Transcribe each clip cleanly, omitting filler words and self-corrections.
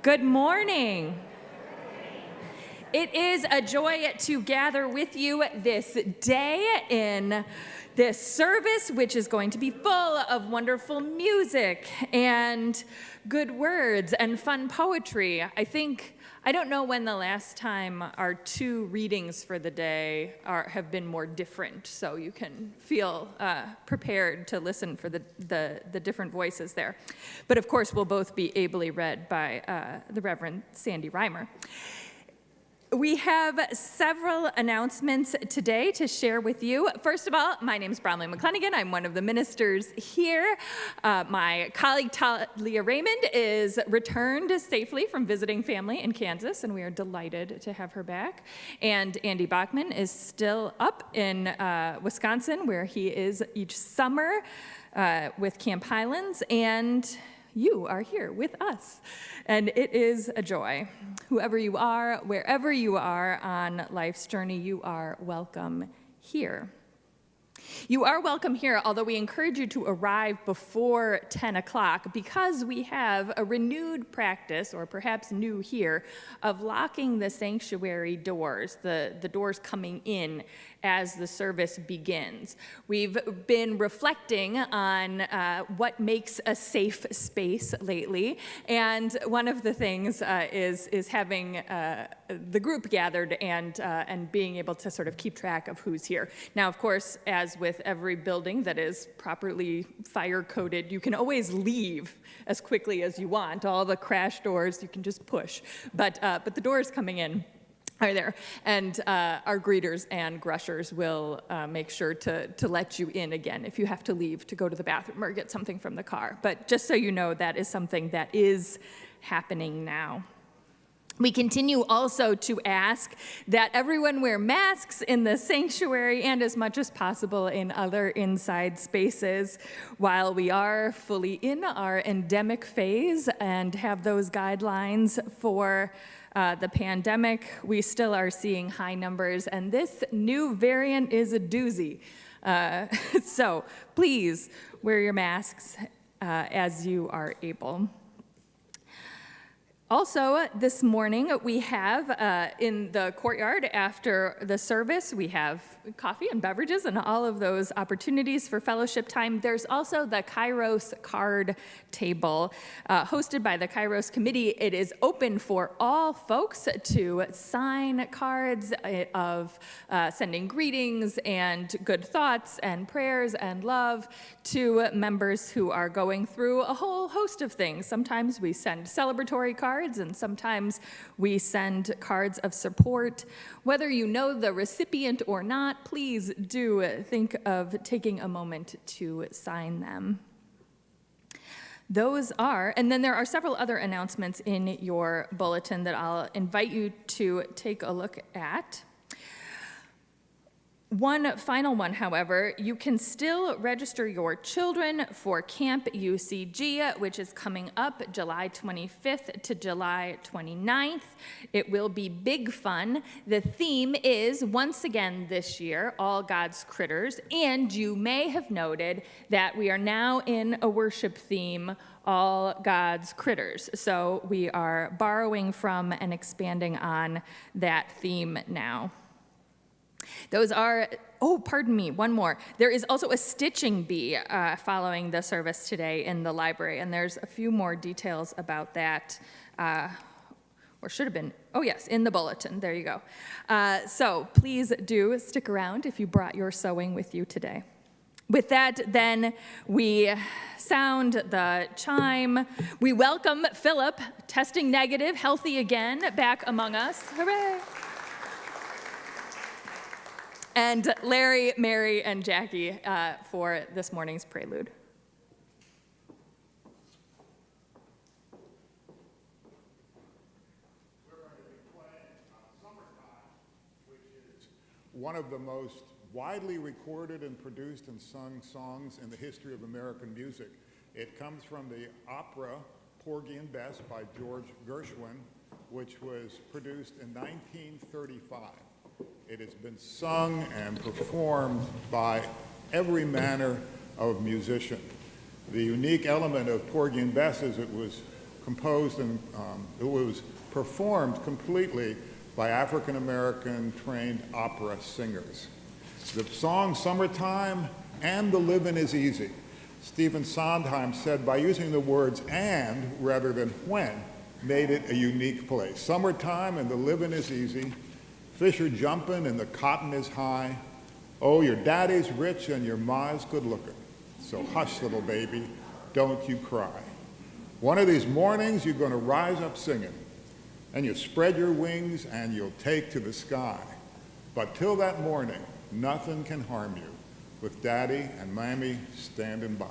Good morning. It is a joy to gather with you this day in this service, which is going to be full of wonderful music and good words and fun poetry. I don't know when the last time our two readings for the day have been more different, so you can feel prepared to listen for the different voices there. But of course, we'll both be ably read by the Reverend Sandy Reimer. We have several announcements today to share with you. First of all, my name is Bromley McClanagan. I'm one of the ministers here. My colleague Talia Raymond is returned safely from visiting family in Kansas, and we are delighted to have her back. And Andy Bachman is still up in Wisconsin, where he is each summer with Camp Highlands, and you are here with us, and it is a joy. Whoever you are, wherever you are on life's journey, you are welcome here. You are welcome here, although we encourage you to arrive before 10 o'clock because we have a renewed practice, or perhaps new here, of locking the sanctuary doors, the doors coming in as the service begins. We've been reflecting on what makes a safe space lately, and one of the things is having the group gathered and being able to sort of keep track of who's here. Now, of course, as with every building that is properly fire-coded, you can always leave as quickly as you want. All the crash doors you can just push, but the doors coming in are there, and our greeters and grushers will make sure to let you in again if you have to leave to go to the bathroom or get something from the car. But just so you know, that is something that is happening now. We continue also to ask that everyone wear masks in the sanctuary and as much as possible in other inside spaces while we are fully in our endemic phase and have those guidelines for the pandemic. We still are seeing high numbers, and this new variant is a doozy. So please wear your masks as you are able. Also, this morning, we have in the courtyard after the service, we have coffee and beverages and all of those opportunities for fellowship time. There's also the Kairos card table hosted by the Kairos committee. It is open for all folks to sign cards of sending greetings and good thoughts and prayers and love to members who are going through a whole host of things. Sometimes we send celebratory cards, and sometimes we send cards of support. Whether you know the recipient or not, please do think of taking a moment to sign them. Those are, and then there are several other announcements in your bulletin that I'll invite you to take a look at. One final one, however, you can still register your children for Camp UCG, which is coming up July 25th to July 29th. It will be big fun. The theme is, once again this year, All God's Critters, and you may have noted that we are now in a worship theme, All God's Critters. So we are borrowing from and expanding on that theme now. Those are, one more. There is also a stitching bee following the service today in the library, and there's a few more details about that, or should have been, in the bulletin. There you go. So please do stick around if you brought your sewing with you today. With that, then, we sound the chime. We welcome Philip, testing negative, healthy again, back among us. Hooray! And Larry, Mary, and Jackie for this morning's prelude. We're going to be playing Summertime, which is one of the most widely recorded and produced and sung songs in the history of American music. It comes from the opera Porgy and Bess by George Gershwin, which was produced in 1935. It has been sung and performed by every manner of musician. The unique element of Porgy and Bess is it was composed and it was performed completely by African-American trained opera singers. The song Summertime and The Livin' Is Easy. Stephen Sondheim said by using the words and rather than when made it a unique place. Summertime and the livin' is easy. Fish are jumping and the cotton is high. Oh, your daddy's rich and your ma's good looking. So hush, little baby, don't you cry. One of these mornings you're going to rise up singing, and you spread your wings and you'll take to the sky. But till that morning, nothing can harm you with Daddy and Mammy standing by.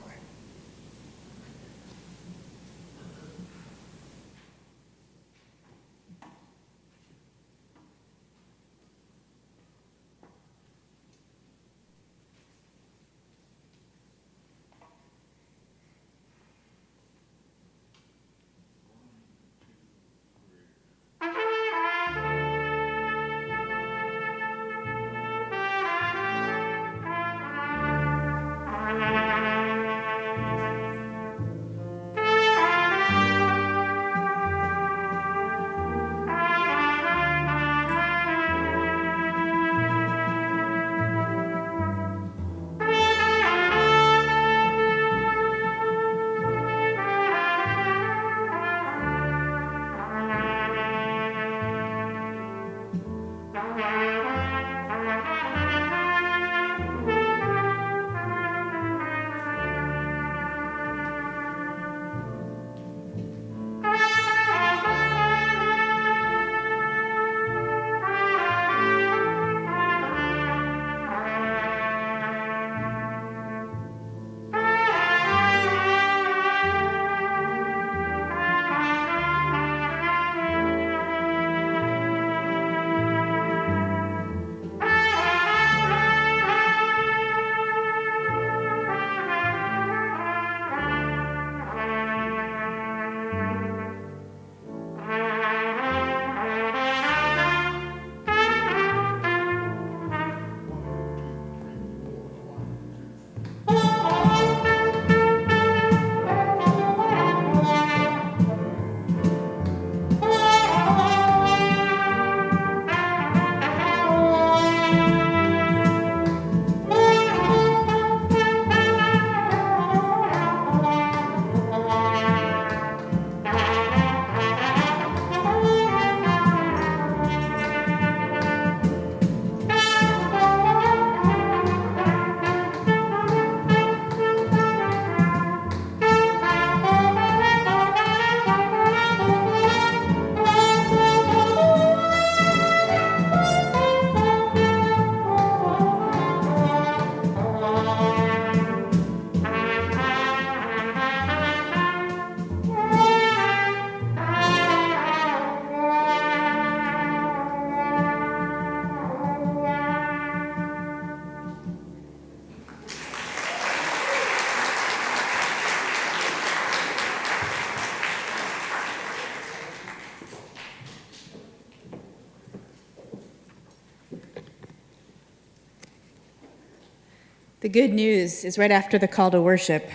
The good news is right after the call to worship,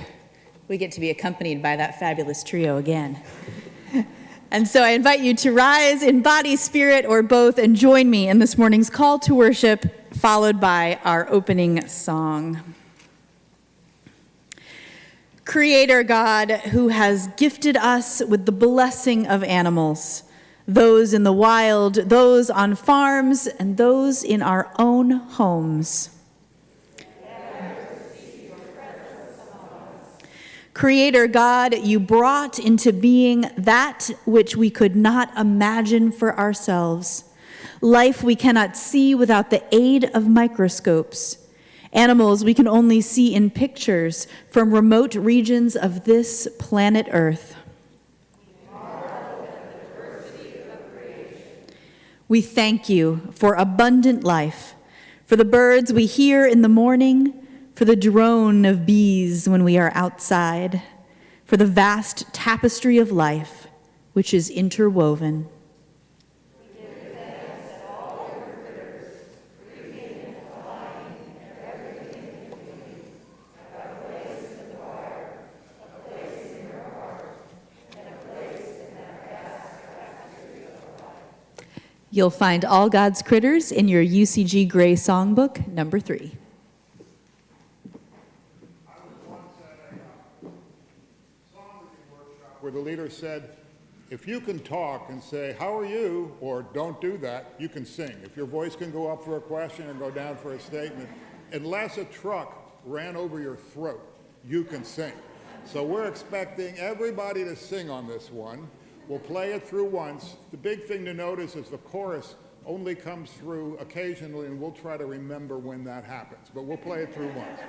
we get to be accompanied by that fabulous trio again. And so I invite you to rise in body, spirit, or both, and join me in this morning's call to worship, followed by our opening song. Creator God, who has gifted us with the blessing of animals, those in the wild, those on farms, and those in our own homes. Creator God, you brought into being that which we could not imagine for ourselves, life we cannot see without the aid of microscopes, animals we can only see in pictures from remote regions of this planet Earth. We thank you for abundant life, for the birds we hear in the morning, for the drone of bees when we are outside, for the vast tapestry of life which is interwoven. We give thanks that all your critters, creeping and flying and everything in between, have a place in the fire, a place in your heart, and a place You'll find All God's Critters in your UCG Gray Songbook, number 3. Where the leader said, if you can talk and say, how are you, or don't do that, you can sing. If your voice can go up for a question and go down for a statement, unless a truck ran over your throat, you can sing. So we're expecting everybody to sing on this one. We'll play it through once. The big thing to notice is the chorus only comes through occasionally, and we'll try to remember when that happens. But we'll play it through once.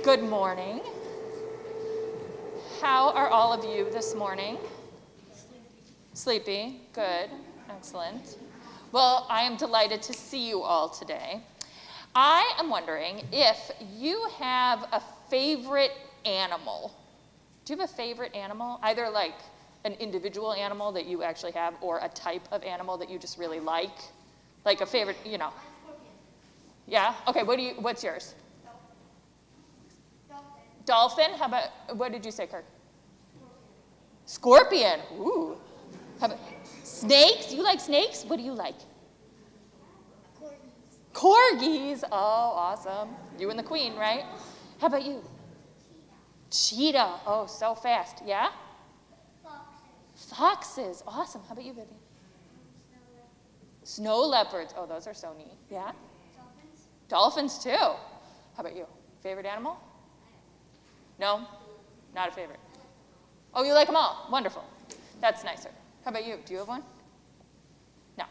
Good morning. How are all of you this morning? Sleepy. Good. Excellent. Well, I am delighted to see you all today. I am wondering if you have a favorite animal. Do you have a favorite animal? Either like an individual animal that you actually have or a type of animal that you just really like? Like a favorite, you know. Yeah? Okay, what's yours? Dolphin? How about, what did you say, Kirk? Scorpion. Ooh. How about snakes? You like snakes? What do you like? Corgis. Oh, awesome. You and the queen, right? How about you? Cheetah. Oh, so fast. Yeah? Foxes. Awesome. How about you, Vivian? Snow leopards. Oh, those are so neat. Yeah? Dolphins, too. How about you? Favorite animal? No? Not a favorite. Oh, you like them all. Wonderful. That's nicer. How about you? Do you have one? No.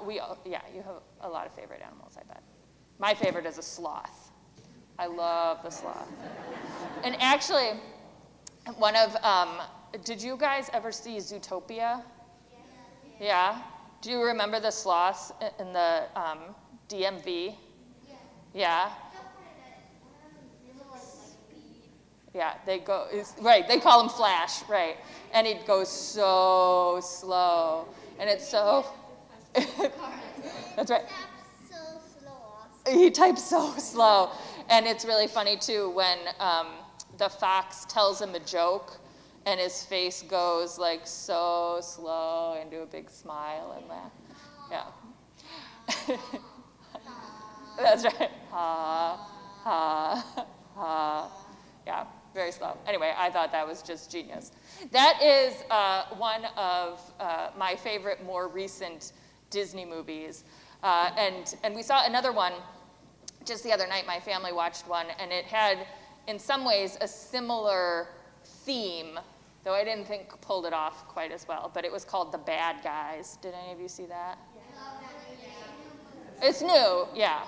You have a lot of favorite animals, I bet. My favorite is a sloth. I love the sloth. And actually, did you guys ever see Zootopia? Yeah? Do you remember the sloths in the DMV? Yeah. Yeah, they call him Flash, right. And it goes so slow. And it's so, that's right. He types so slow. And it's really funny too when the fox tells him a joke and his face goes like so slow into a big smile and laugh. Yeah. That's right. Ha, ha, ha. Yeah, very slow. Anyway, I thought that was just genius. That is one of my favorite more recent Disney movies. And we saw another one just the other night. My family watched one, and it had, in some ways, a similar theme, though I didn't think pulled it off quite as well. But it was called The Bad Guys. Did any of you see that? Yeah. It's new, yeah.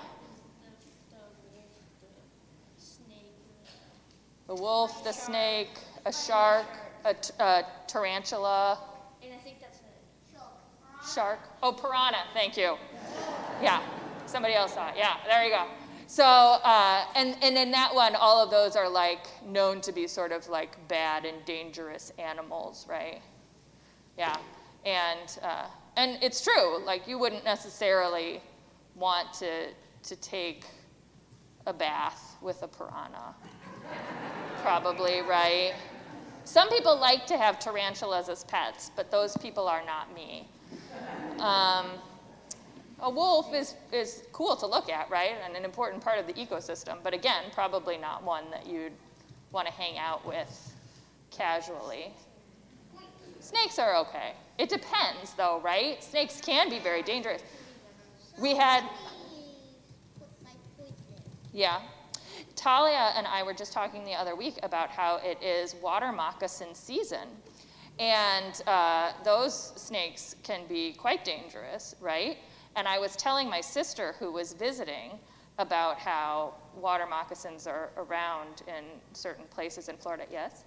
The wolf, the snake, a shark, a tarantula. And I think that's a Shark. Oh, piranha, thank you. Yeah, somebody else saw it. Yeah, there you go. So, and in that one, all of those are like known to be sort of like bad and dangerous animals, right? Yeah, and it's true. Like you wouldn't necessarily want to take a bath with a piranha, probably, right? Some people like to have tarantulas as pets, but those people are not me. A wolf is cool to look at, right? And an important part of the ecosystem, but again, probably not one that you'd want to hang out with casually. Snakes are okay. It depends, though, right? Snakes can be very dangerous. We had, yeah. Talia and I were just talking the other week about how it is water moccasin season. And those snakes can be quite dangerous, right? And I was telling my sister who was visiting about how water moccasins are around in certain places in Florida. Yes?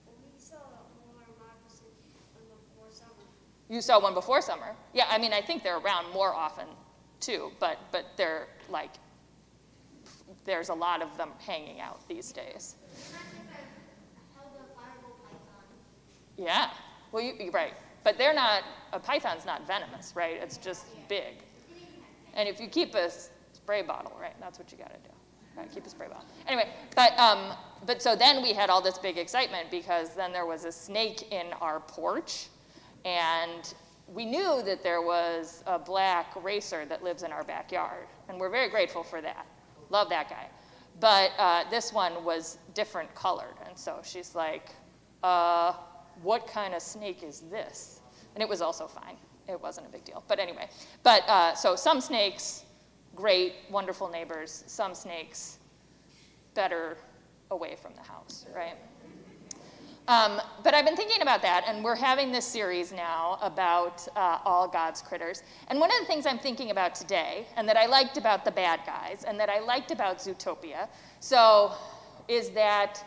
We saw a water moccasin before summer. You saw one before summer? Yeah, I mean, I think they're around more often too, but they're like, there's a lot of them hanging out these days. Yeah, well, you're right. But they're not, a python's not venomous, right? It's just big. And if you keep a spray bottle, right, that's what you gotta do. Right, keep a spray bottle. Anyway, but so then we had all this big excitement because then there was a snake in our porch, and we knew that there was a black racer that lives in our backyard, and we're very grateful for that. Love that guy. But this one was different colored, and so she's like, what kind of snake is this? And it was also fine. It wasn't a big deal. But anyway, so some snakes, great, wonderful neighbors. Some snakes, better away from the house, right? But I've been thinking about that, and we're having this series now about all God's critters. And one of the things I'm thinking about today, and that I liked about The Bad Guys, and that I liked about Zootopia, is that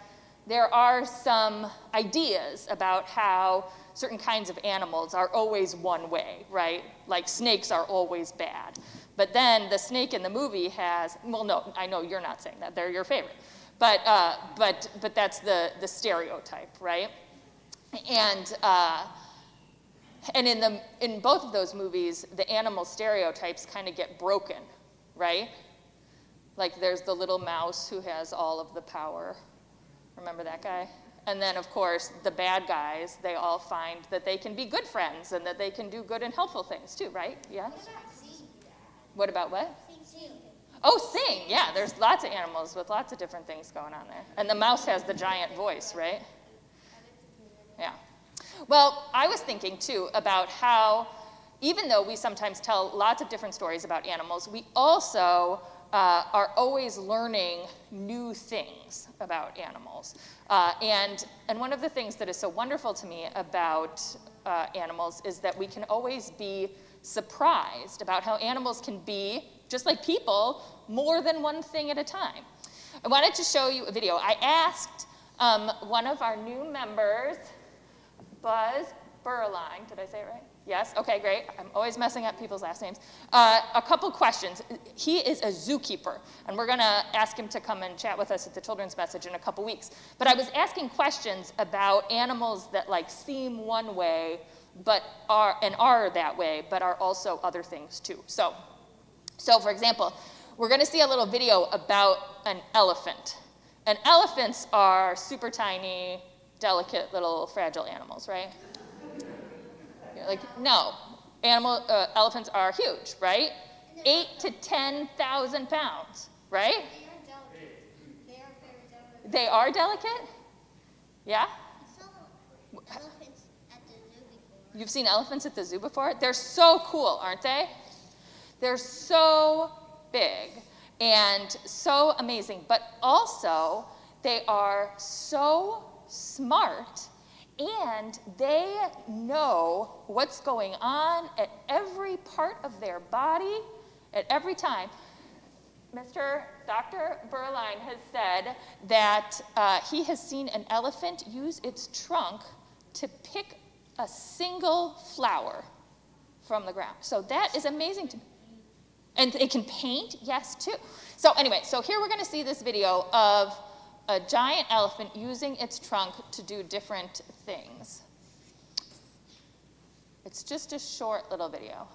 there are some ideas about how certain kinds of animals are always one way, right? Like snakes are always bad. But then the snake in the movie has, well, no, I know you're not saying that. They're your favorite. But that's the stereotype, right? And in both of those movies, the animal stereotypes kind of get broken, right? Like there's the little mouse who has all of the power. Remember that guy? And then, of course, the bad guys, they all find that they can be good friends and that they can do good and helpful things too, right? Yeah? What about what? Sing. Oh, sing. Yeah, there's lots of animals with lots of different things going on there. And the mouse has the giant voice, right? Yeah. Well, I was thinking, too, about how even though we sometimes tell lots of different stories about animals, we also are always learning new things about animals. And one of the things that is so wonderful to me about animals is that we can always be surprised about how animals can be, just like people, more than one thing at a time. I wanted to show you a video. I asked one of our new members, Buzz Burline, did I say it right? Yes? Okay, great. I'm always messing up people's last names. A couple questions. He is a zookeeper, and we're going to ask him to come and chat with us at the Children's Message in a couple weeks. But I was asking questions about animals that like seem one way, but are that way, but are also other things too. So for example, we're going to see a little video about an elephant. And elephants are super tiny, delicate, little fragile animals, right? You're like, no. Elephants are huge, right? 8,000 to 10,000 pounds, right? They are delicate. They are very delicate. They are delicate? Yeah? I saw elephants at the zoo before. You've seen elephants at the zoo before? They're so cool, aren't they? They're so big and so amazing, but also they are so smart and they know what's going on at every part of their body at every time. Dr. Berline has said that he has seen an elephant use its trunk to pick a single flower from the ground. So that is amazing to me. And it can paint, yes, too. So anyway, so here we're going to see this video of a giant elephant using its trunk to do different things. It's just a short little video.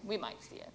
We might see it.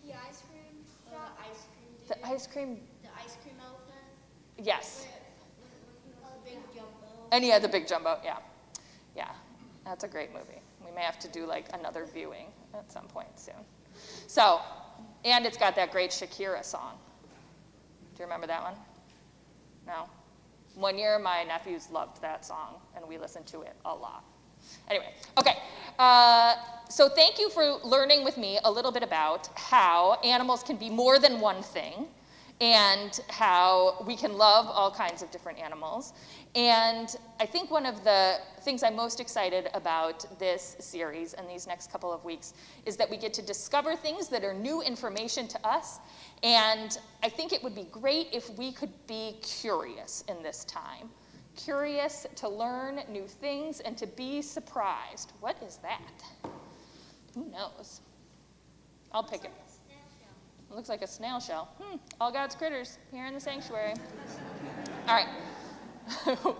The ice cream shop. The ice cream, The ice cream elephant. yes. The big jumbo. And yeah, the big jumbo, yeah. Yeah, that's a great movie. We may have to do like another viewing at some point soon. So, and it's got that great Shakira song. Do you remember that one? No? One year my nephews loved that song and we listened to it a lot. Anyway, okay. So thank you for learning with me a little bit about how animals can be more than one thing and how we can love all kinds of different animals. And I think one of the things I'm most excited about this series and these next couple of weeks is that we get to discover things that are new information to us. And I think it would be great if we could be curious in this time. Curious to learn new things and to be surprised. What is that? Who knows? I'll pick it. It looks like a snail shell. All God's critters here in the sanctuary. All right.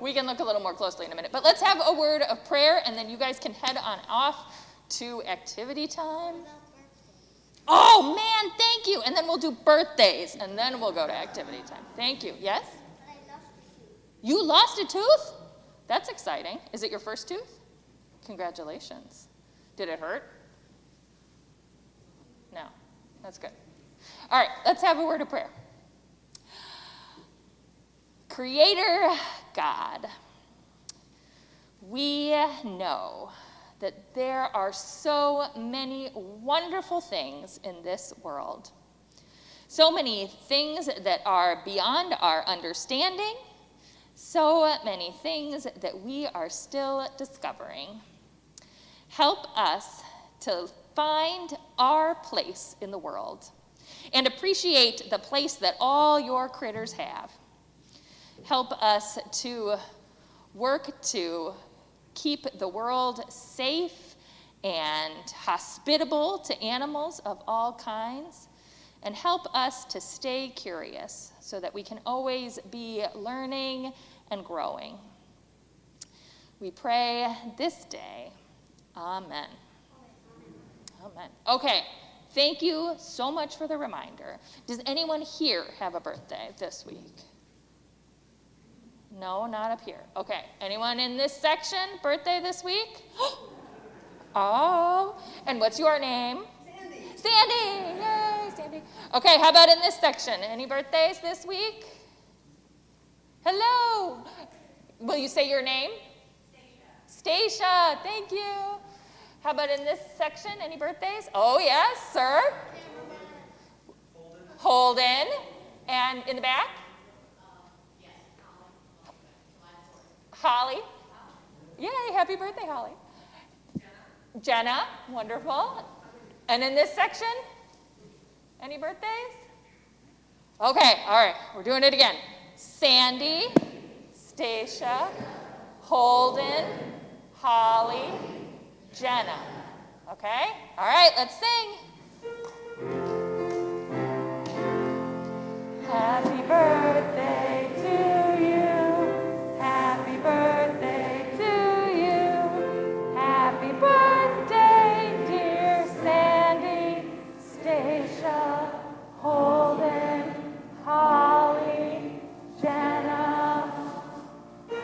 We can look a little more closely in a minute. But let's have a word of prayer, and then you guys can head on off to activity time. Oh, man, thank you. And then we'll do birthdays, and then we'll go to activity time. Thank you. Yes? But I lost the tooth. You lost a tooth? That's exciting. Is it your first tooth? Congratulations. Did it hurt? No. That's good. All right, let's have a word of prayer. Creator God, we know that there are so many wonderful things in this world. So many things that are beyond our understanding. So many things that we are still discovering. Help us to find our place in the world and appreciate the place that all your critters have. Help us to work to keep the world safe and hospitable to animals of all kinds, and help us to stay curious so that we can always be learning and growing. We pray this day. Amen. Amen. Okay, thank you so much for the reminder. Does anyone here have a birthday this week? No, not up here. Okay, anyone in this section birthday this week? Oh, and what's your name? Sandy. Sandy, yay, Sandy. Okay, how about in this section? Any birthdays this week? Hello. Will you say your name? Stacia. Stacia, thank you. How about in this section? Any birthdays? Oh, yes, sir. Holden. And in the back? Yes, Holly. Yay, happy birthday, Holly. Jenna, wonderful. And in this section? Any birthdays? Okay, all right, we're doing it again. Sandy, Stacia, Holden, Holly, Jenna. Okay? All right, let's sing. Happy birthday to you. Happy birthday to you. Happy birthday, dear Sandy, Stacia, Holden, Holly, Jenna.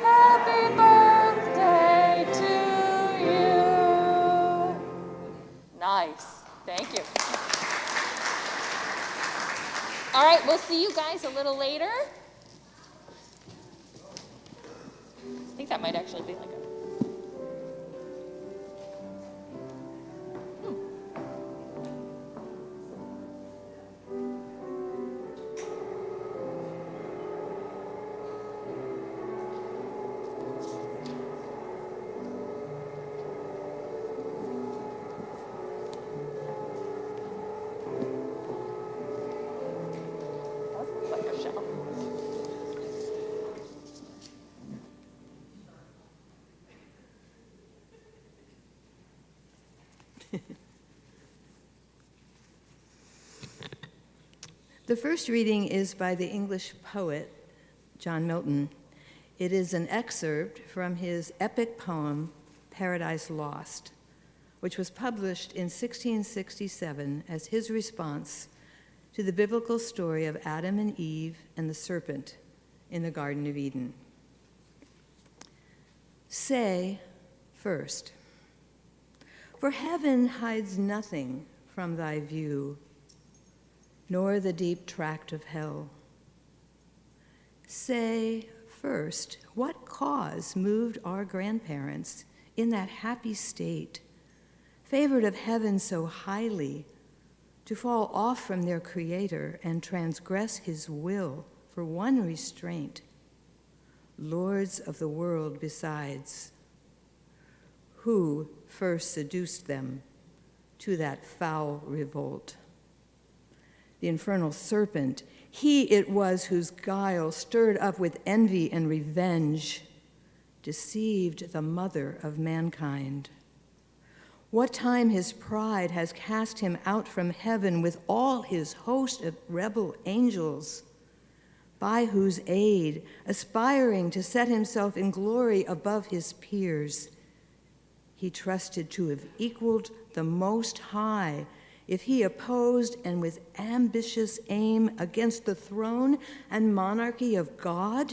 Happy birthday to you. Nice. Thank you. All right, we'll see you guys a little later. I think that might actually be like a... like a shell. The first reading is by the English poet John Milton. It is an excerpt from his epic poem, Paradise Lost, which was published in 1667 as his response to the biblical story of Adam and Eve and the serpent in the Garden of Eden. Say first, for heaven hides nothing from thy view, nor the deep tract of hell. Say first, what cause moved our grandparents in that happy state, favored of heaven so highly, to fall off from their Creator and transgress his will for one restraint, lords of the world besides? Who first seduced them to that foul revolt? The infernal serpent, he it was whose guile, stirred up with envy and revenge, deceived the mother of mankind. What time his pride has cast him out from heaven with all his host of rebel angels, by whose aid, aspiring to set himself in glory above his peers, he trusted to have equaled the Most High if he opposed and with ambitious aim against the throne and monarchy of God,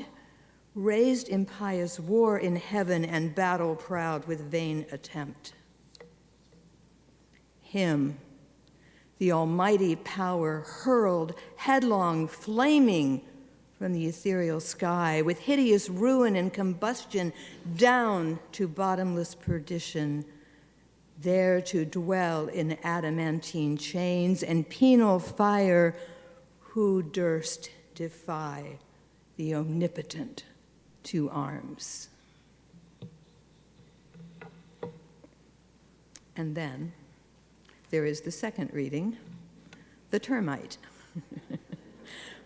raised impious war in heaven and battle proud with vain attempt. Him, the almighty power, hurled headlong, flaming from the ethereal sky, with hideous ruin and combustion down to bottomless perdition, there to dwell in adamantine chains and penal fire. Who durst defy the omnipotent to arms? And then there is the second reading, The Termite,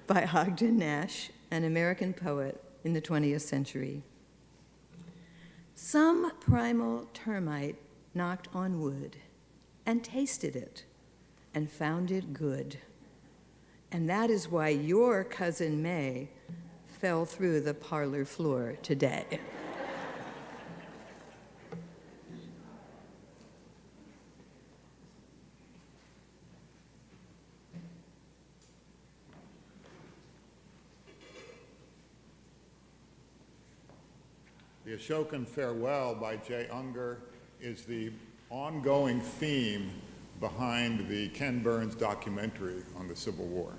by Ogden Nash, an American poet, in in the 20th century. Some primal termite knocked on wood and tasted it and found it good. And that is why your cousin May fell through the parlor floor today. The Ashokan Farewell by Jay Unger is the ongoing theme behind the Ken Burns documentary on the Civil War.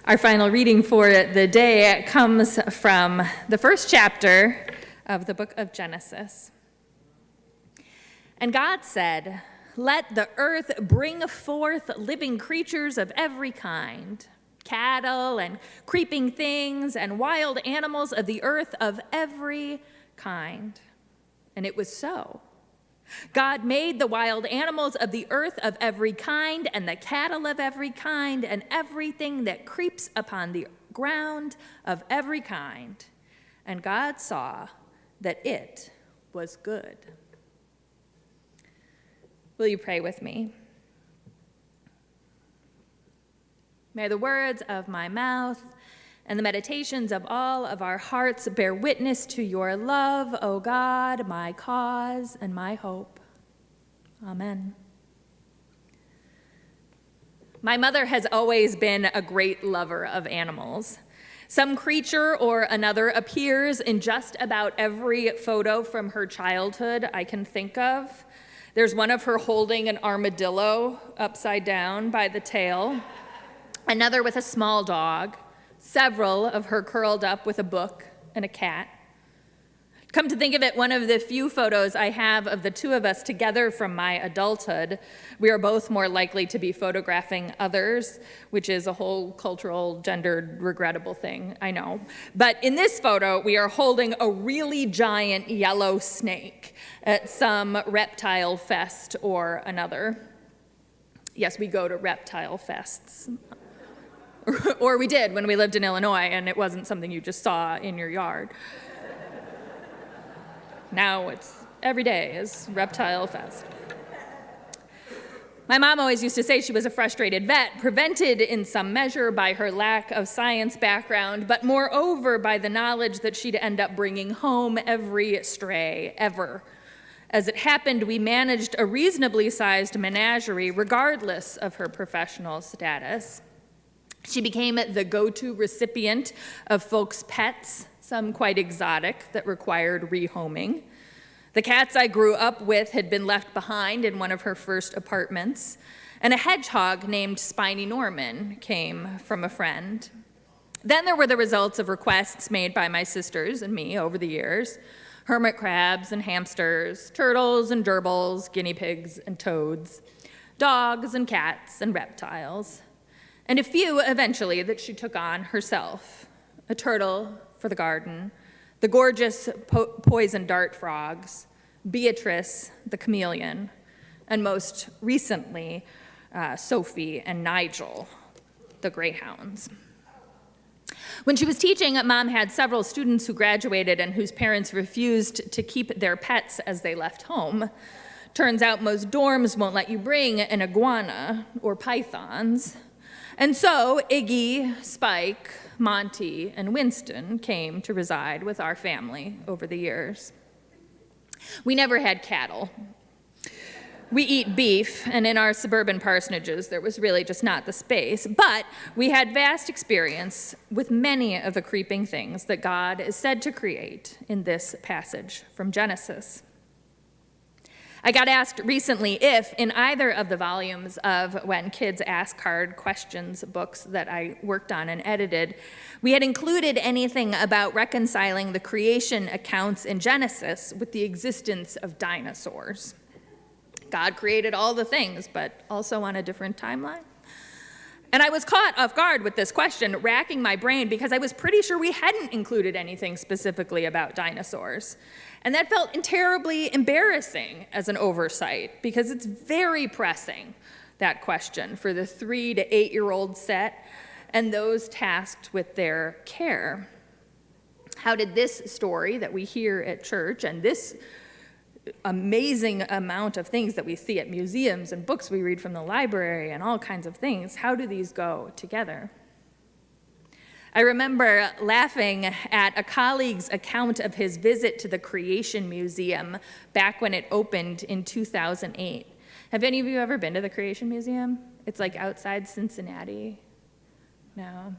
Our final reading for the day comes from the first chapter of the book of Genesis. And God said, "Let the earth bring forth living creatures of every kind, cattle and creeping things and wild animals of the earth of every kind." And it was so. God made the wild animals of the earth of every kind, and the cattle of every kind, and everything that creeps upon the ground of every kind. And God saw that it was good. Will you pray with me? May the words of my mouth and the meditations of all of our hearts bear witness to your love, O God, my cause and my hope. Amen. My mother has always been a great lover of animals. Some creature or another appears in just about every photo from her childhood I can think of. There's one of her holding an armadillo upside down by the tail, another with a small dog, several of her curled up with a book and a cat. Come to think of it, one of the few photos I have of the two of us together from my adulthood, we are both more likely to be photographing others, which is a whole cultural, gendered, regrettable thing, I know. But in this photo, we are holding a really giant yellow snake at some reptile fest or another. Yes, we go to reptile fests. Or we did when we lived in Illinois, and it wasn't something you just saw in your yard. Now it's every day is Reptile Fest. My mom always used to say she was a frustrated vet, prevented in some measure by her lack of science background, but moreover by the knowledge that she'd end up bringing home every stray ever. As it happened, we managed a reasonably sized menagerie regardless of her professional status. She became the go-to recipient of folks' pets, some quite exotic, that required rehoming. The cats I grew up with had been left behind in one of her first apartments, and a hedgehog named Spiny Norman came from a friend. Then there were the results of requests made by my sisters and me over the years: hermit crabs and hamsters, turtles and gerbils, guinea pigs and toads, dogs and cats and reptiles, and a few eventually that she took on herself: a turtle for the garden, the gorgeous poison dart frogs, Beatrice the chameleon, and most recently, Sophie and Nigel, the greyhounds. When she was teaching, Mom had several students who graduated and whose parents refused to keep their pets as they left home. Turns out most dorms won't let you bring an iguana or pythons. And so Iggy, Spike, Monty, and Winston came to reside with our family over the years. We never had cattle. We eat beef, and in our suburban parsonages, there was really just not the space. But we had vast experience with many of the creeping things that God is said to create in this passage from Genesis. I got asked recently if, in either of the volumes of When Kids Ask Hard Questions books that I worked on and edited, we had included anything about reconciling the creation accounts in Genesis with the existence of dinosaurs. God created all the things, but also on a different timeline. And I was caught off guard with this question, racking my brain, because I was pretty sure we hadn't included anything specifically about dinosaurs. And that felt terribly embarrassing as an oversight, because it's very pressing, that question, for the 3 to 8-year-old set and those tasked with their care. How did this story that we hear at church and this amazing amount of things that we see at museums and books we read from the library and all kinds of things, how do these go together? I remember laughing at a colleague's account of his visit to the Creation Museum back when it opened in 2008. Have any of you ever been to the Creation Museum? It's like outside Cincinnati. No.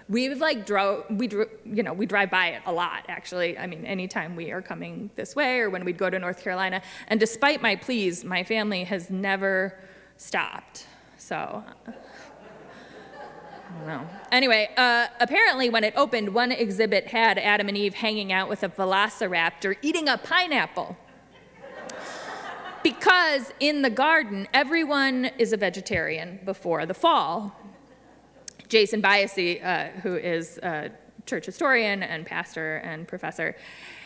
We drive by it a lot, actually. I mean, anytime we are coming this way or when we'd go to North Carolina. And despite my pleas, my family has never stopped. So, I don't know. Anyway, apparently when it opened, one exhibit had Adam and Eve hanging out with a velociraptor eating a pineapple. Because in the garden, everyone is a vegetarian before the fall. Jason Biasi, who is a church historian and pastor and professor,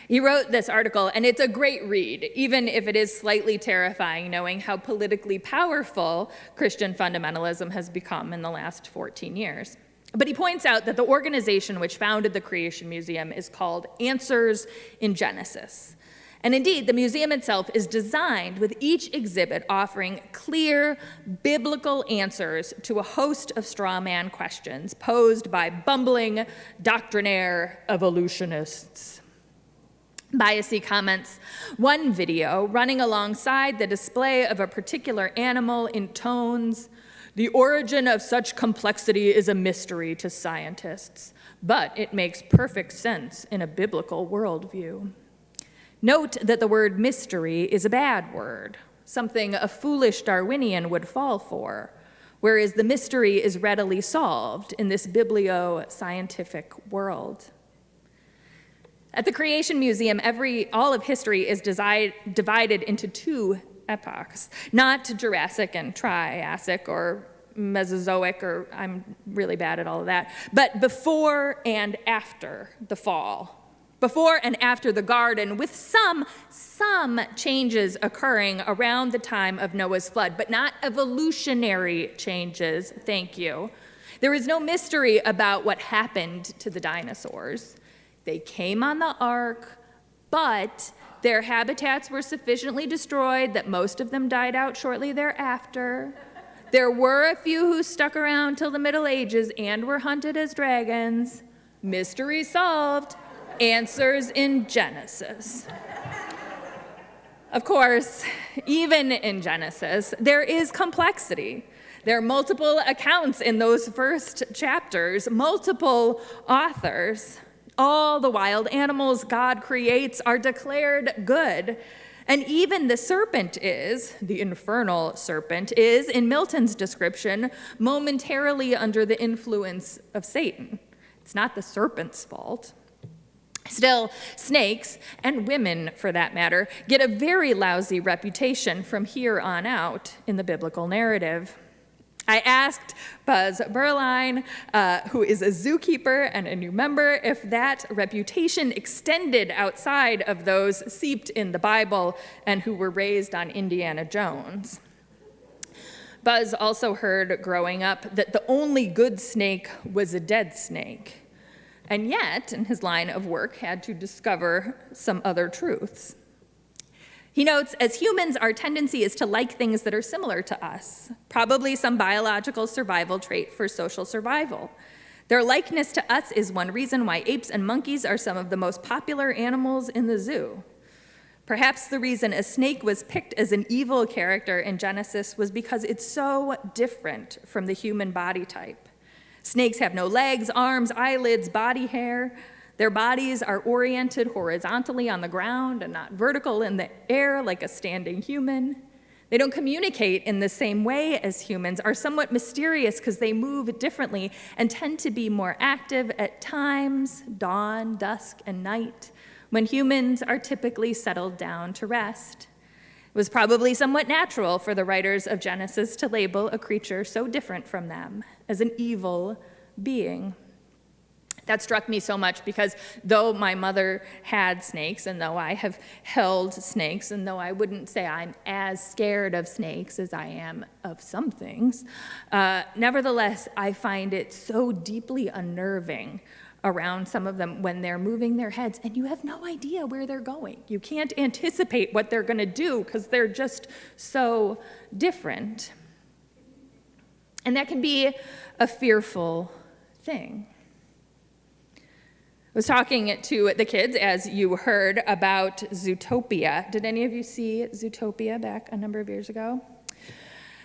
he wrote this article, and it's a great read, even if it is slightly terrifying knowing how politically powerful Christian fundamentalism has become in the last 14 years. But he points out that the organization which founded the Creation Museum is called Answers in Genesis. And indeed, the museum itself is designed with each exhibit offering clear biblical answers to a host of straw man questions posed by bumbling doctrinaire evolutionists. Biasi comments, one video running alongside the display of a particular animal intones, "The origin of such complexity is a mystery to scientists, but it makes perfect sense in a biblical worldview." Note that the word mystery is a bad word, something a foolish Darwinian would fall for, whereas the mystery is readily solved in this biblio-scientific world. At the Creation Museum, all of history is divided into two epochs, not Jurassic and Triassic or Mesozoic, or I'm really bad at all of that, but before and after the fall, before and after the garden, with some changes occurring around the time of Noah's flood, but not evolutionary changes, thank you. There is no mystery about what happened to the dinosaurs. They came on the ark, but their habitats were sufficiently destroyed that most of them died out shortly thereafter. There were a few who stuck around till the Middle Ages and were hunted as dragons. Mystery solved. Answers in Genesis. Of course, even in Genesis, there is complexity. There are multiple accounts in those first chapters, multiple authors. All the wild animals God creates are declared good. And even the infernal serpent is, in Milton's description, momentarily under the influence of Satan. It's not the serpent's fault. Still, snakes, and women for that matter, get a very lousy reputation from here on out in the biblical narrative. I asked Buzz Berline, who is a zookeeper and a new member, if that reputation extended outside of those seeped in the Bible and who were raised on Indiana Jones. Buzz also heard growing up that the only good snake was a dead snake, and yet, in his line of work, had to discover some other truths. He notes, as humans, our tendency is to like things that are similar to us, probably some biological survival trait for social survival. Their likeness to us is one reason why apes and monkeys are some of the most popular animals in the zoo. Perhaps the reason a snake was picked as an evil character in Genesis was because it's so different from the human body type. Snakes have no legs, arms, eyelids, body hair. Their bodies are oriented horizontally on the ground and not vertical in the air like a standing human. They don't communicate in the same way as humans, are somewhat mysterious because they move differently and tend to be more active at times, dawn, dusk, and night, when humans are typically settled down to rest. It was probably somewhat natural for the writers of Genesis to label a creature so different from them as an evil being. That struck me so much because though my mother had snakes, and though I have held snakes, and though I wouldn't say I'm as scared of snakes as I am of some things, nevertheless, I find it so deeply unnerving around some of them when they're moving their heads and you have no idea where they're going. You can't anticipate what they're going to do because they're just so different. And that can be a fearful thing. I was talking to the kids, as you heard, about Zootopia. Did any of you see Zootopia back a number of years ago?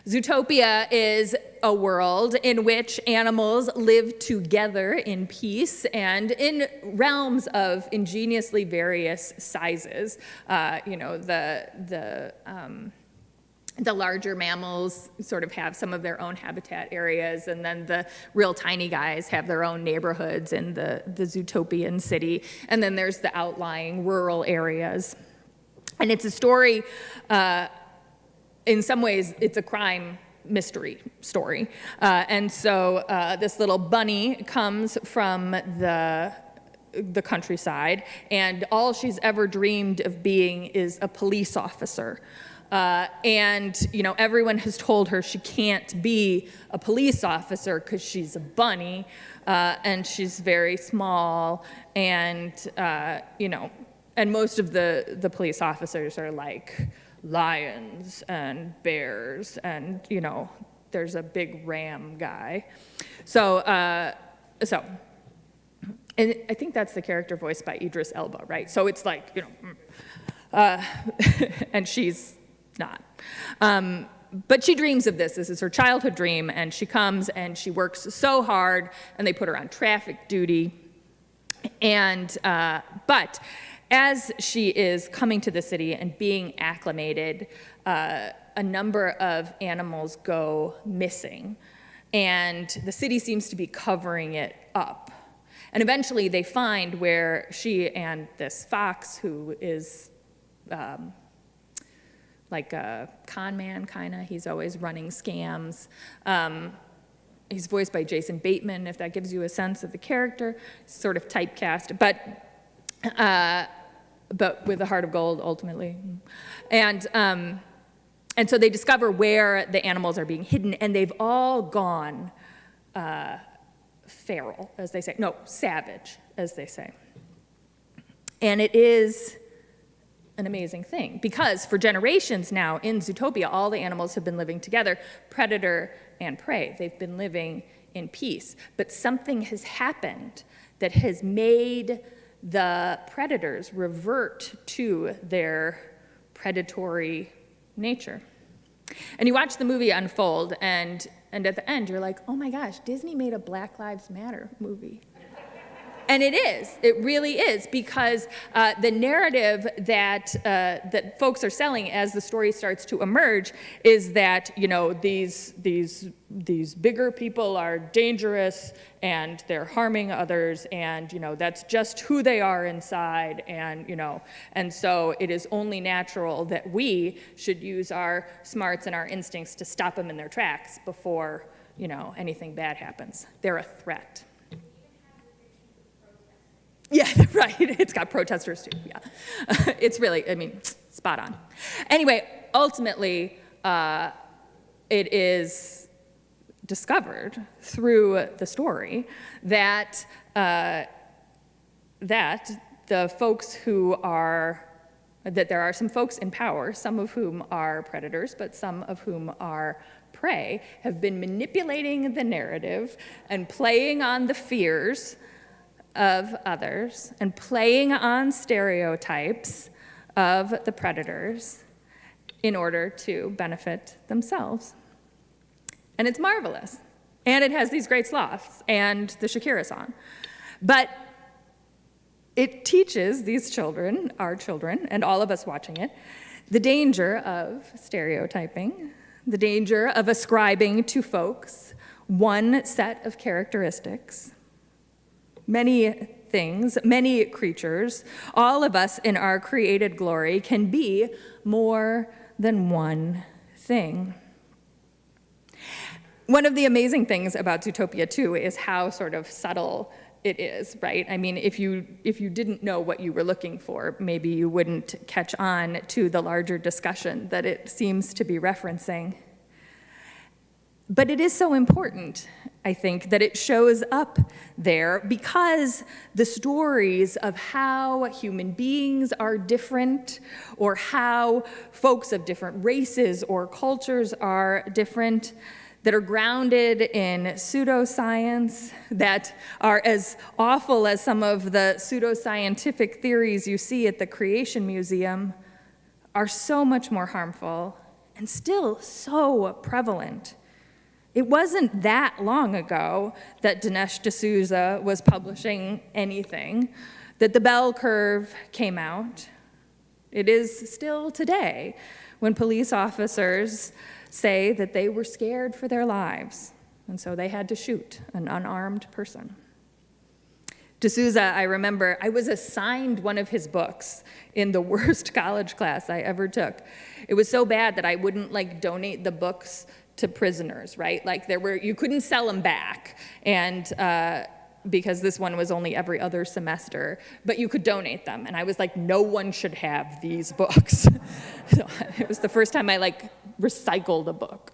Zootopia is a world in which animals live together in peace and in realms of ingeniously various sizes. The larger mammals sort of have some of their own habitat areas, and then the real tiny guys have their own neighborhoods in the Zootopian city, and then there's the outlying rural areas. And it's a story, in some ways, it's a crime mystery story. And so this little bunny comes from the countryside, and all she's ever dreamed of being is a police officer. And everyone has told her she can't be a police officer because she's a bunny, and she's very small, and and most of the police officers are like lions and bears, and there's a big ram guy. So and I think that's the character voiced by Idris Elba, right? So it's like and she's not. But she dreams of this. This is her childhood dream, and she comes and she works so hard, and they put her on traffic duty. And but as she is coming to the city and being acclimated, a number of animals go missing, and the city seems to be covering it up. And eventually they find where she and this fox, who is like a con man, kind of. He's always running scams. He's voiced by Jason Bateman, if that gives you a sense of the character. Sort of typecast, but with a heart of gold, ultimately. And so they discover where the animals are being hidden, and they've all gone feral, as they say. No, savage, as they say. And it is an amazing thing, because for generations now in Zootopia, all the animals have been living together, predator and prey. They've been living in peace. But something has happened that has made the predators revert to their predatory nature. And you watch the movie unfold, and at the end, you're like, oh my gosh, Disney made a Black Lives Matter movie. And it is. It really is, because the narrative that folks are selling as the story starts to emerge is that, you know, these bigger people are dangerous and they're harming others, and, you know, that's just who they are inside, and, you know, and so it is only natural that we should use our smarts and our instincts to stop them in their tracks before, you know, anything bad happens. They're a threat. Yeah, right. It's got protesters too. Yeah, it's really, I mean, spot on. Anyway, ultimately, it is discovered through the story that the folks who are, that there are some folks in power, some of whom are predators, but some of whom are prey, have been manipulating the narrative and playing on the fears of others and playing on stereotypes of the predators in order to benefit themselves. And it's marvelous. And it has these great sloths and the Shakira song. But it teaches these children, our children, and all of us watching it, the danger of stereotyping, the danger of ascribing to folks one set of characteristics. Many things, many creatures, all of us in our created glory can be more than one thing. One of the amazing things about Zootopia 2 is how sort of subtle it is, right? I mean, if you didn't know what you were looking for, maybe you wouldn't catch on to the larger discussion that it seems to be referencing. But it is so important, I think, that it shows up there, because the stories of how human beings are different, or how folks of different races or cultures are different, that are grounded in pseudoscience, that are as awful as some of the pseudoscientific theories you see at the Creation Museum, are so much more harmful and still so prevalent. It wasn't that long ago that Dinesh D'Souza was publishing anything, that the bell curve came out. It is still today when police officers say that they were scared for their lives, and so they had to shoot an unarmed person. D'Souza, I remember, I was assigned one of his books in the worst college class I ever took. It was so bad that I wouldn't donate the books to prisoners, right? Like you couldn't sell them back, and because this one was only every other semester, but you could donate them. And I was like, no one should have these books. So it was the first time I recycled a book.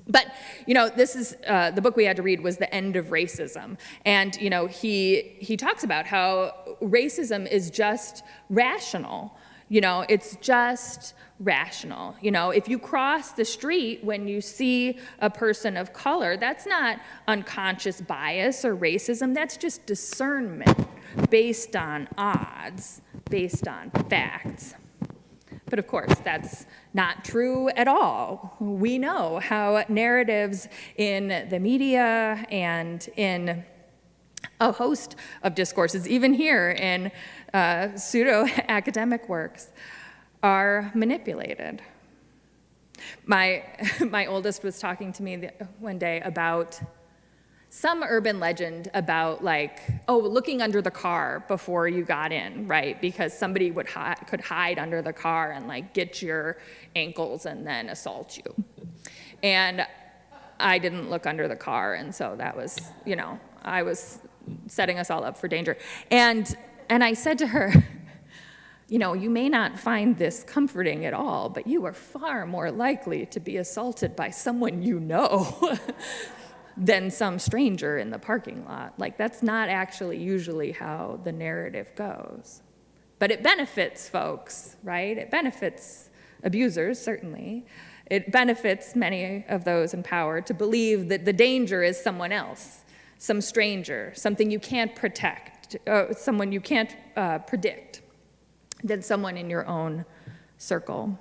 But, this is, the book we had to read was The End of Racism. And, he talks about how racism is just rational. It's just rational. If you cross the street when you see a person of color, that's not unconscious bias or racism. That's just discernment based on odds, based on facts. But of course, that's not true at all. We know how narratives in the media and in a host of discourses, even here in pseudo-academic works, are manipulated. My oldest was talking to me one day about some urban legend about looking under the car before you got in, right? Because somebody could hide under the car and get your ankles and then assault you. And I didn't look under the car, and so that was, I was setting us all up for danger. And I said to her, you may not find this comforting at all, but you are far more likely to be assaulted by someone you know than some stranger in the parking lot. That's not actually usually how the narrative goes. But it benefits folks, right? It benefits abusers, certainly. It benefits many of those in power to believe that the danger is someone else, some stranger, something you can't protect, someone you can't predict, than someone in your own circle.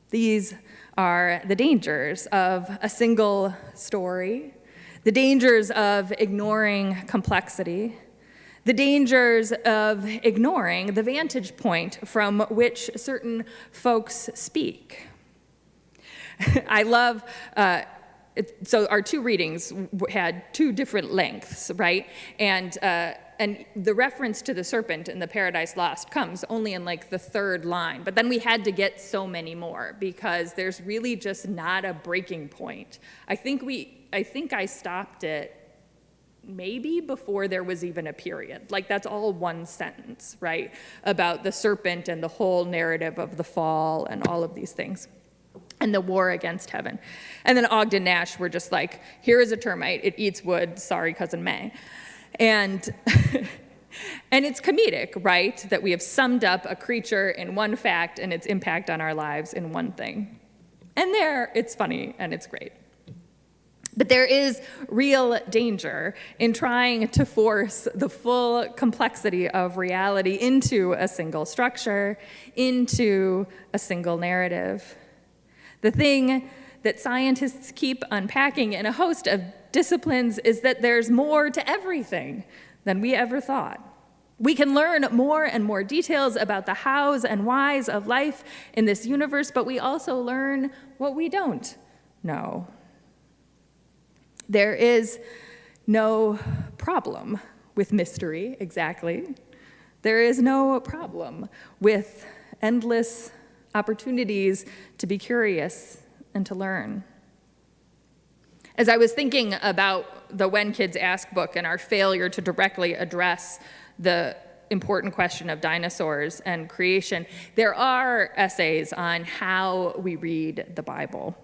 These are the dangers of a single story, the dangers of ignoring complexity, the dangers of ignoring the vantage point from which certain folks speak. I love, so our two readings had two different lengths, right? And the reference to the serpent in the Paradise Lost comes only in the third line, but then we had to get so many more because there's really just not a breaking point. I think I stopped it maybe before there was even a period. That's all one sentence, right? About the serpent and the whole narrative of the fall and all of these things. And the war against heaven. And then Ogden Nash were just here is a termite, it eats wood, sorry, Cousin May. And and it's comedic, right? That we have summed up a creature in one fact and its impact on our lives in one thing. And there, it's funny and it's great. But there is real danger in trying to force the full complexity of reality into a single structure, into a single narrative. The thing that scientists keep unpacking in a host of disciplines is that there's more to everything than we ever thought. We can learn more and more details about the hows and whys of life in this universe, but we also learn what we don't know. There is no problem with mystery, exactly. There is no problem with endless opportunities to be curious and to learn. As I was thinking about the When Kids Ask book and our failure to directly address the important question of dinosaurs and creation, there are essays on how we read the Bible.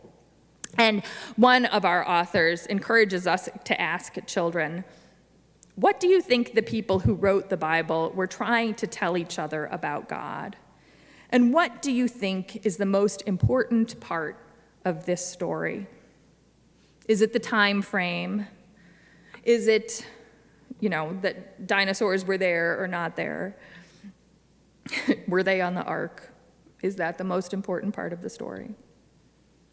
And one of our authors encourages us to ask children, what do you think the people who wrote the Bible were trying to tell each other about God? And what do you think is the most important part of this story? Is it the time frame? Is it, that dinosaurs were there or not there? Were they on the ark? Is that the most important part of the story?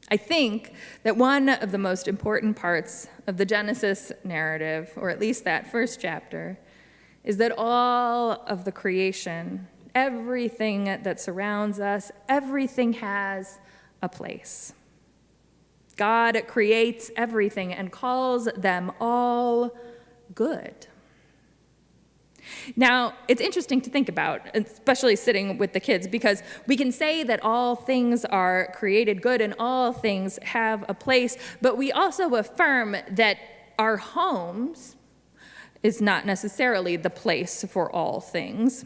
I think that one of the most important parts of the Genesis narrative, or at least that first chapter, is that all of the creation, everything that surrounds us, everything has a place. God creates everything and calls them all good. Now, it's interesting to think about, especially sitting with the kids, because we can say that all things are created good and all things have a place, but we also affirm that our homes is not necessarily the place for all things.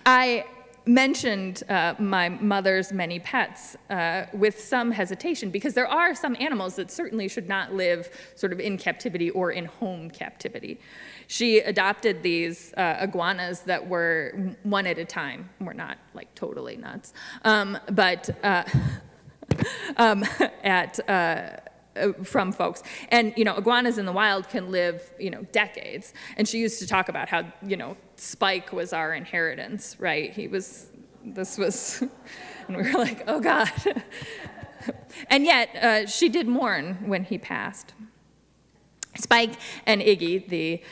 I mentioned my mother's many pets with some hesitation because there are some animals that certainly should not live sort of in captivity or in home captivity. She adopted these iguanas that were one at a time. We're not totally nuts, from folks. And, iguanas in the wild can live, decades. And she used to talk about how, Spike was our inheritance, right? This was, and we were like, oh God. And yet, she did mourn when he passed. Spike and Iggy,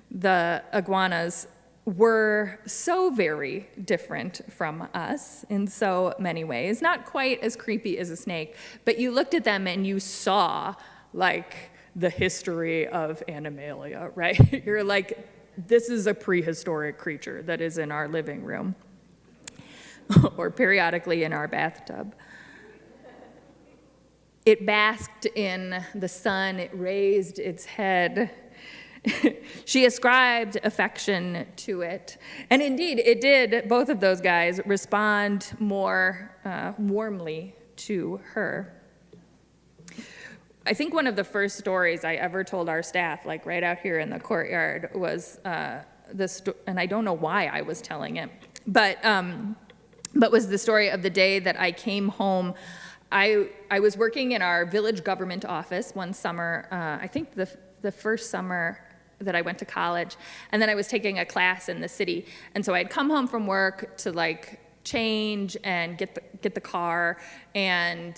the iguanas, were so very different from us in so many ways. Not quite as creepy as a snake, but you looked at them and you saw like the history of Animalia, right? You're like, this is a prehistoric creature that is in our living room or periodically in our bathtub. It basked in the sun, it raised its head. She ascribed affection to it. And indeed, it did, both of those guys, respond more warmly to her. I think one of the first stories I ever told our staff, like right out here in the courtyard, was this, and I don't know why I was telling it, but was the story of the day that I came home. I was working in our village government office one summer, I think the first summer that I went to college, and then I was taking a class in the city. And so I'd come home from work to like change and get the car and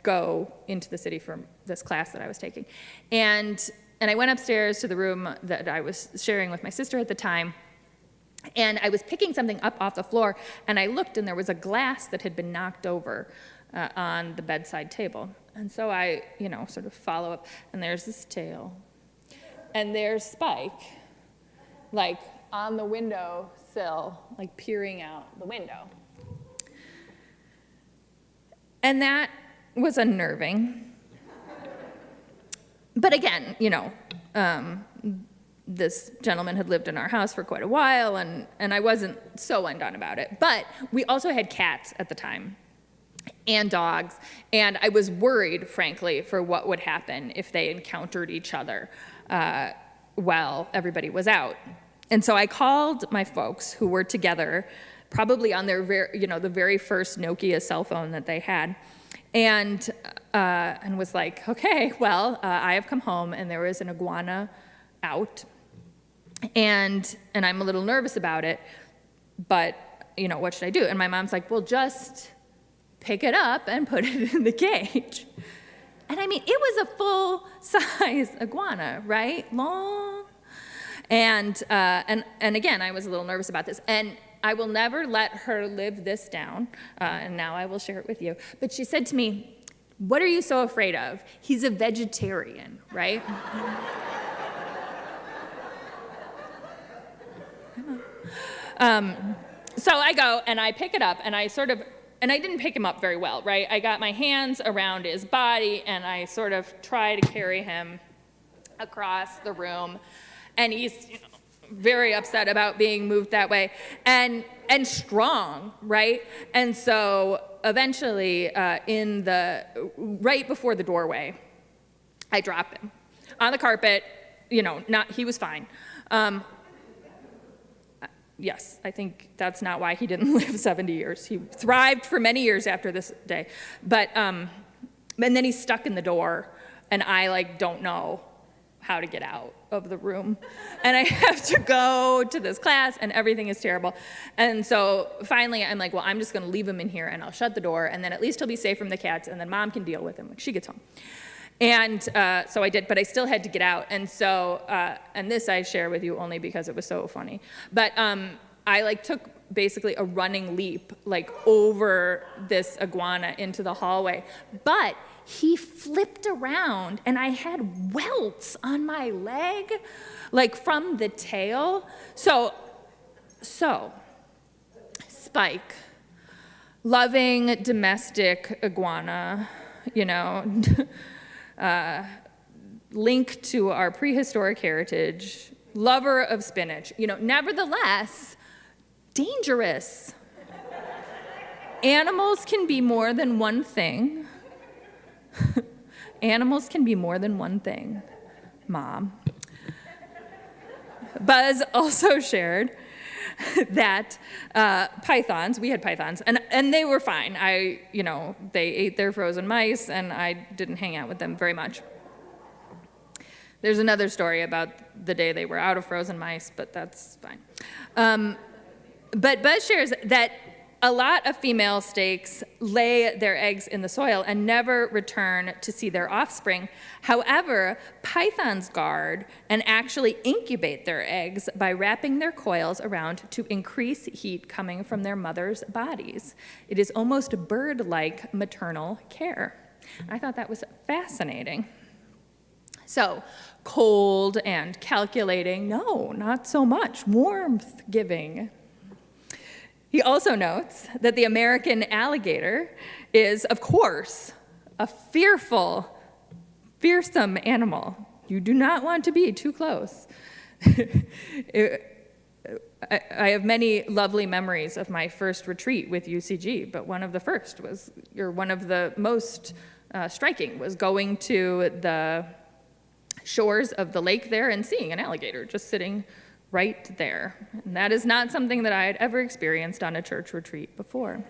go into the city for this class that I was taking. And I went upstairs to the room that I was sharing with my sister at the time, and I was picking something up off the floor, and I looked, and there was a glass that had been knocked over on the bedside table. And so I, sort of follow up, and there's this tail, and there's Spike, like on the windowsill, like peering out the window. And that was unnerving. But again, this gentleman had lived in our house for quite a while, and I wasn't so undone about it. But we also had cats at the time, and dogs, and I was worried, frankly, for what would happen if they encountered each other while everybody was out. And so I called my folks, who were together, probably on their the very first Nokia cell phone that they had, and was like, okay, well, I have come home, and there was an iguana out, and I'm a little nervous about it, but what should I do? And my mom's like, well, just pick it up and put it in the cage. And I mean, it was a full-size iguana, right? Long. And again, I was a little nervous about this. And I will never let her live this down, and now I will share it with you. But she said to me, what are you so afraid of? He's a vegetarian, right? So I go, and I pick it up, and and I didn't pick him up very well, right? I got my hands around his body, and I sort of try to carry him across the room. And he's very upset about being moved that way, and strong, right? And so eventually, right before the doorway, I drop him on the carpet. He was fine. Yes, I think that's not why he didn't live 70 years. He thrived for many years after this day. But, and then he's stuck in the door, and I don't know how to get out of the room. And I have to go to this class, and everything is terrible. And so finally I'm like, well, I'm just gonna leave him in here, and I'll shut the door, and then at least he'll be safe from the cats, and then Mom can deal with him when she gets home. And so I did, but I still had to get out. And so, and this I share with you only because it was so funny. But I took basically a running leap over this iguana into the hallway. But he flipped around, and I had welts on my leg, from the tail. So Spike, loving domestic iguana, link to our prehistoric heritage, lover of spinach, nevertheless, dangerous. Animals can be more than one thing. Animals can be more than one thing, Mom. Buzz also shared that pythons, we had pythons, and they were fine. They ate their frozen mice, and I didn't hang out with them very much. There's another story about the day they were out of frozen mice, but that's fine. But Buzz shares that A lot of female snakes lay their eggs in the soil and never return to see their offspring. However, pythons guard and actually incubate their eggs by wrapping their coils around to increase heat coming from their mother's bodies. It is almost bird-like maternal care. I thought that was fascinating. So, cold and calculating, no, not so much. Warmth giving. He also notes that the American alligator is, of course, a fearful, fearsome animal. You do not want to be too close. I have many lovely memories of my first retreat with UCG, but one of the most striking was going to the shores of the lake there and seeing an alligator just sitting right there. And that is not something that I had ever experienced on a church retreat before.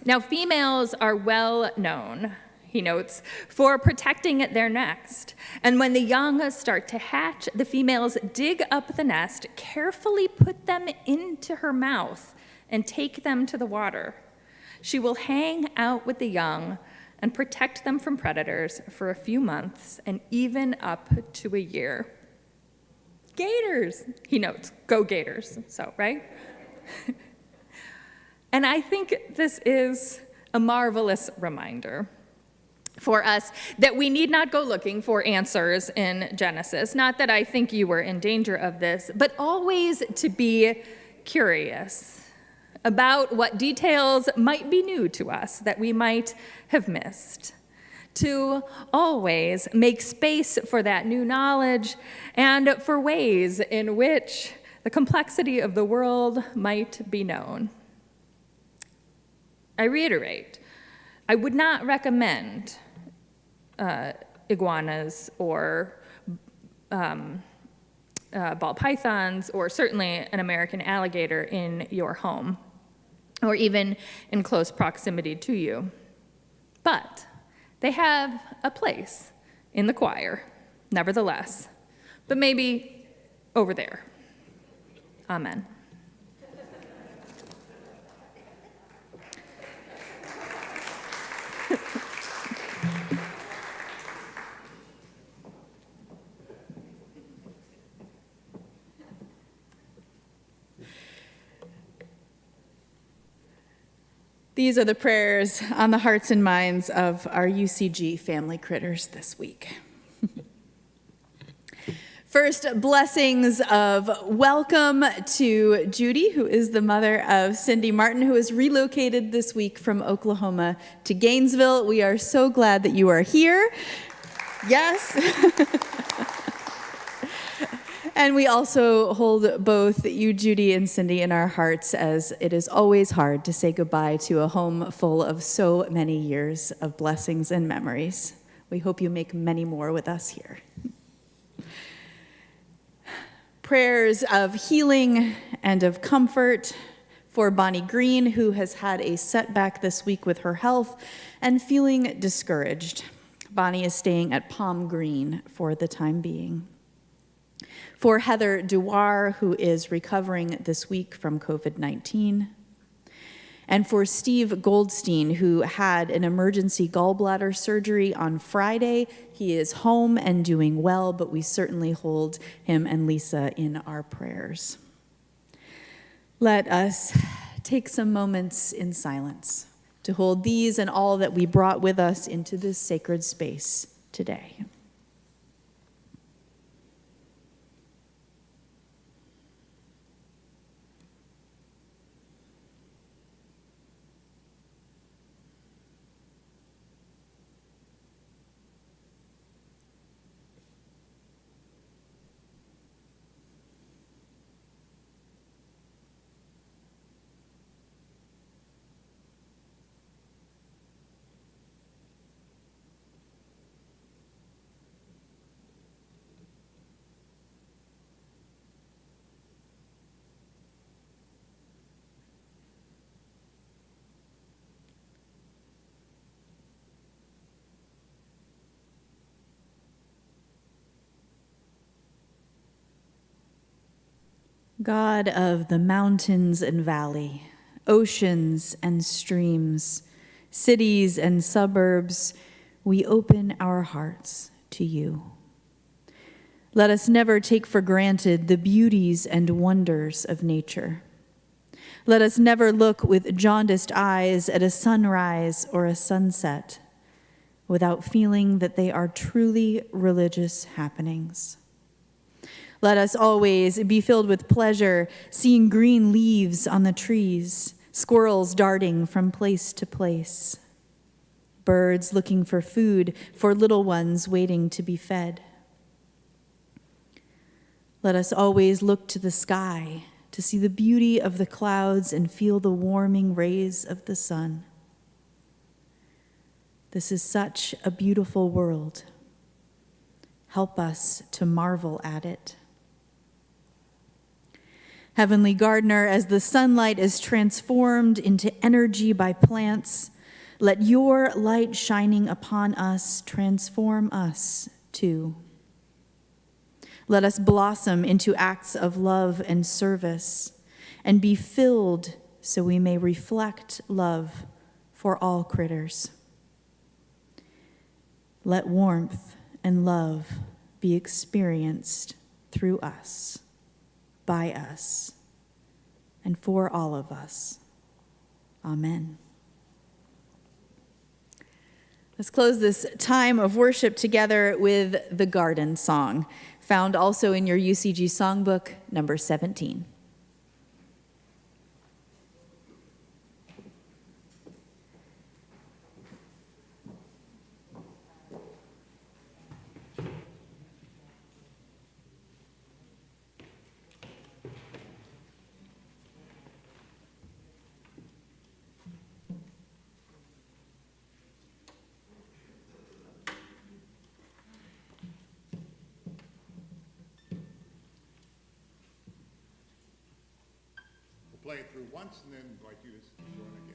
Now, females are well known, he notes, for protecting their nest. And when the young start to hatch, the females dig up the nest, carefully put them into her mouth, and take them to the water. She will hang out with the young and protect them from predators for a few months and even up to a year. Gators, he notes, go Gators, so, right? And I think this is a marvelous reminder for us that we need not go looking for answers in Genesis. Not that I think you were in danger of this, but always to be curious about what details might be new to us that we might have missed. To always make space for that new knowledge and for ways in which the complexity of the world might be known. I reiterate, I would not recommend iguanas or ball pythons or certainly an American alligator in your home or even in close proximity to you. But they have a place in the choir, nevertheless, but maybe over there. Amen. These are the prayers on the hearts and minds of our UCG family critters this week. First, blessings of welcome to Judy, who is the mother of Cindy Martin, who is relocated this week from Oklahoma to Gainesville. We are so glad that you are here. Yes. And we also hold both you, Judy, and Cindy in our hearts, as it is always hard to say goodbye to a home full of so many years of blessings and memories. We hope you make many more with us here. Prayers of healing and of comfort for Bonnie Green, who has had a setback this week with her health and feeling discouraged. Bonnie is staying at Palm Green for the time being. For Heather Dewar, who is recovering this week from COVID-19. And for Steve Goldstein, who had an emergency gallbladder surgery on Friday. He is home and doing well, but we certainly hold him and Lisa in our prayers. Let us take some moments in silence to hold these and all that we brought with us into this sacred space today. God of the mountains and valley, oceans and streams, cities and suburbs, we open our hearts to you. Let us never take for granted the beauties and wonders of nature. Let us never look with jaundiced eyes at a sunrise or a sunset without feeling that they are truly religious happenings. Let us always be filled with pleasure, seeing green leaves on the trees, squirrels darting from place to place, birds looking for food for little ones waiting to be fed. Let us always look to the sky to see the beauty of the clouds and feel the warming rays of the sun. This is such a beautiful world. Help us to marvel at it. Heavenly Gardener, as the sunlight is transformed into energy by plants, let your light shining upon us transform us too. Let us blossom into acts of love and service and be filled so we may reflect love for all critters. Let warmth and love be experienced through us, by us, and for all of us. Amen. Let's close this time of worship together with the Garden Song, found also in your UCG Songbook, number 17. Play it through once and then invite you to join again.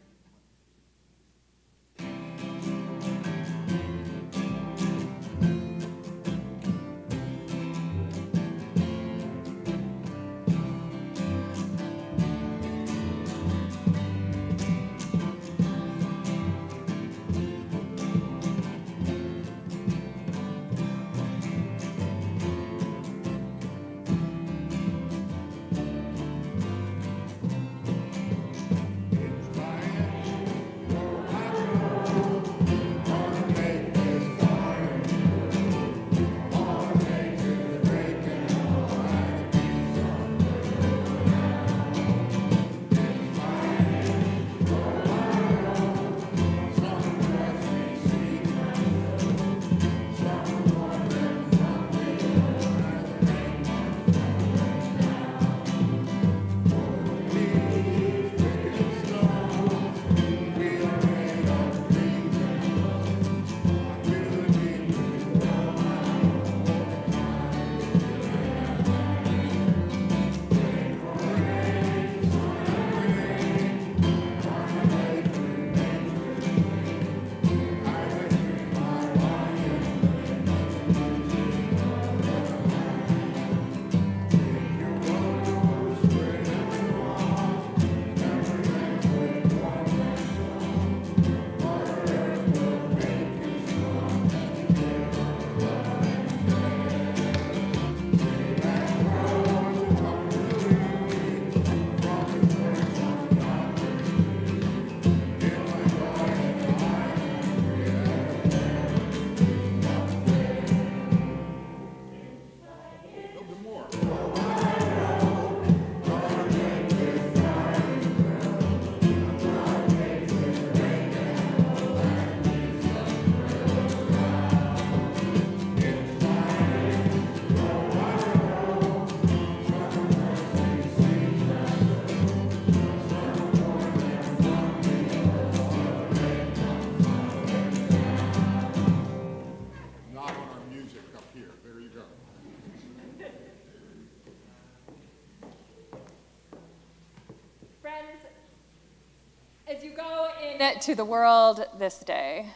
As you go into the world this day,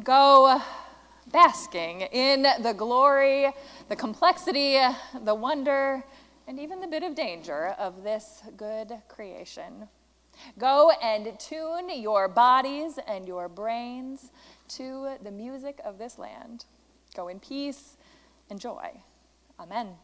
go basking in the glory, the complexity, the wonder, and even the bit of danger of this good creation. Go and tune your bodies and your brains to the music of this land. Go in peace and joy. Amen.